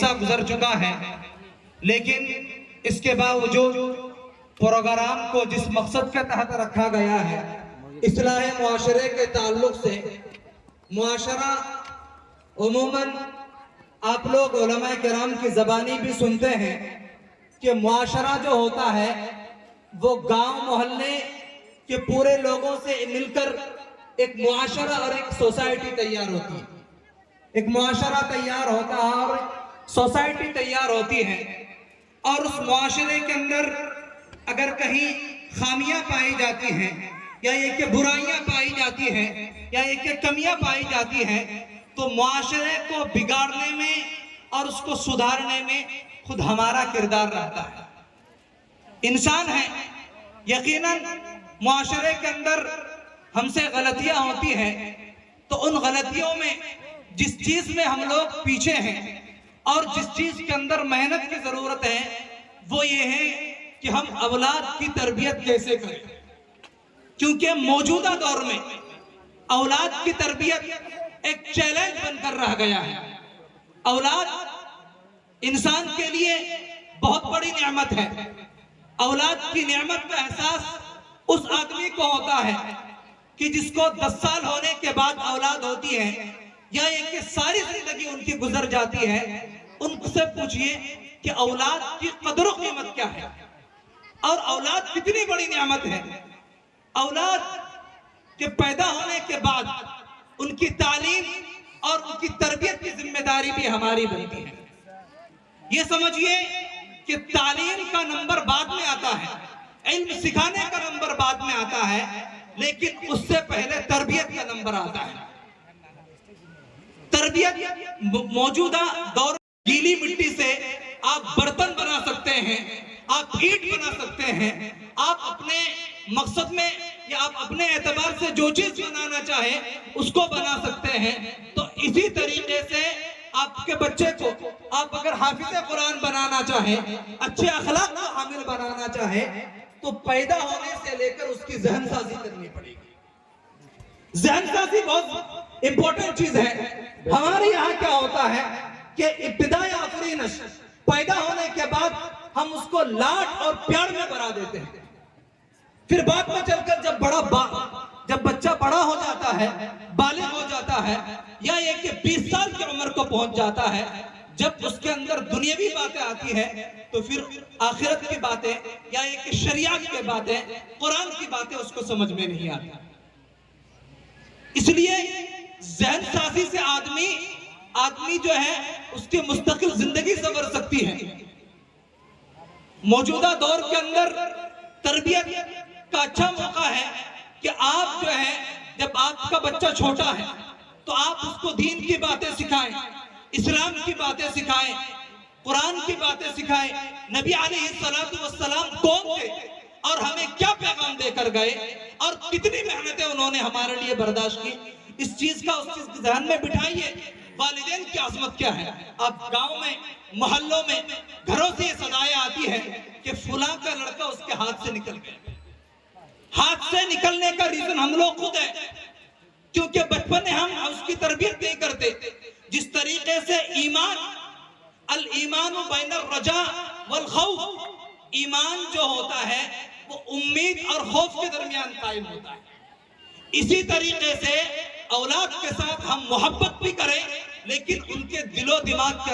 حصہ گزر چکا ہے، لیکن اس کے باوجود پروگرام کو جس مقصد کے تحت رکھا گیا ہے، اصلاح معاشرے کے تعلق سے، معاشرہ عموماً آپ لوگ علماء کرام کی زبانی بھی سنتے ہیں کہ معاشرہ جو ہوتا ہے وہ گاؤں محلے کے پورے لوگوں سے مل کر ایک معاشرہ اور ایک سوسائٹی تیار ہوتی ہے۔ ایک معاشرہ تیار ہوتا ہے اور سوسائٹی تیار ہوتی ہے، اور اس معاشرے کے اندر اگر کہیں خامیاں پائی جاتی ہیں، یا یہ کہ برائیاں پائی جاتی ہیں، یا یہ کہ کمیاں پائی جاتی ہیں، تو معاشرے کو بگاڑنے میں اور اس کو سدھارنے میں خود ہمارا کردار رہتا ہے۔ انسان ہے، یقیناً معاشرے کے اندر ہم سے غلطیاں ہوتی ہیں، تو ان غلطیوں میں جس چیز میں ہم لوگ پیچھے ہیں اور جس چیز کے اندر محنت کی ضرورت ہے وہ یہ ہے کہ ہم اولاد کی تربیت کیسے کریں، کیونکہ موجودہ دور میں اولاد کی تربیت ایک چیلنج بن کر رہ گیا ہے۔ اولاد انسان کے لیے بہت بڑی نعمت ہے۔ اولاد کی نعمت کا احساس اس آدمی کو ہوتا ہے کہ جس کو 10 سال ہونے کے بعد اولاد ہوتی ہے، یا یہ کہ ساری زندگی ان کی گزر جاتی ہے۔ ان سے پوچھئے کہ اولاد کی قدر و قیمت کیا ہے اور اولاد کتنی بڑی نعمت ہے۔ اولاد کے پیدا ہونے کے بعد ان کی تعلیم اور ان کی تربیت کی ذمہ داری بھی ہماری بنتی ہے۔ یہ سمجھئے کہ تعلیم کا نمبر بعد میں آتا ہے، علم سکھانے کا نمبر بعد میں آتا ہے، لیکن اس سے پہلے تربیت کا نمبر آتا ہے۔ تربیت موجودہ دور گیلی مٹی سے آپ برتن بنا سکتے ہیں، آپ اینٹ بنا سکتے ہیں، آپ اپنے مقصد میں یا آپ اپنے اعتبار سے جو چیز بنانا چاہیں اس کو بنا سکتے ہیں۔ تو اسی طریقے سے آپ کے بچے کو آپ اگر حافظ قرآن بنانا چاہیں، اچھے اخلاق کا حامل بنانا چاہیں، تو پیدا ہونے سے لے کر اس کی ذہن سازی کرنی پڑے گی۔ ذہن سازی بہت امپورٹنٹ چیز ہے۔ ہمارے یہاں کیا ہوتا ہے کہ ابتدائی آفرینش پیدا ہونے کے بعد ہم اس کو لاڈ اور پیار میں بنا دیتے ہیں، پھر بعد میں چل کر جب بچہ بڑا ہو جاتا ہے، بالغ ہو جاتا ہے، یا یہ کہ 20 سال کی عمر کو پہنچ جاتا ہے، جب اس کے اندر دنیاوی باتیں آتی ہیں تو پھر آخرت کی باتیں یا یہ کہ شریعت کی باتیں، قرآن کی باتیں اس کو سمجھ میں نہیں آتی۔ اس لیے ذہن سازی سے آدمی جو ہے اس کی مستقل زندگی سنور سکتی ہے۔ موجودہ دور کے اندر تربیت کا اچھا موقع ہے کہ آپ جو ہے جب آپ کا بچہ چھوٹا ہے تو آپ اس کو دین کی باتیں سکھائیں، اسلام کی باتیں سکھائیں، قرآن کی باتیں سکھائیں۔ نبی علیہ السلام کون تھے اور ہمیں کیا پیغام دے کر گئے اور کتنی محنتیں انہوں نے ہمارے لیے برداشت کی، اس چیز کا ذہن میں بٹھائیے۔ والدین کی عظمت کیا ہے۔ آپ گاؤں میں، محلوں میں، گھروں سے یہ صدائیں آتی ہے کہ فلاں کا لڑکا اس کے ہاتھ سے نکل گیا۔ ہاتھ سے نکلنے کا ریزن ہم لوگ خود ہیں، کیونکہ بچپن میں ہم اس کی تربیت نہیں کرتے۔ جس طریقے سے الایمان بین الرجاء والخوف، ایمان جو ہوتا ہے وہ امید اور خوف کے درمیان قائم ہوتا ہے، اسی طریقے سے اولاد کے ساتھ ہم محبت بھی کریں لیکن ان کے دل و دماغ کے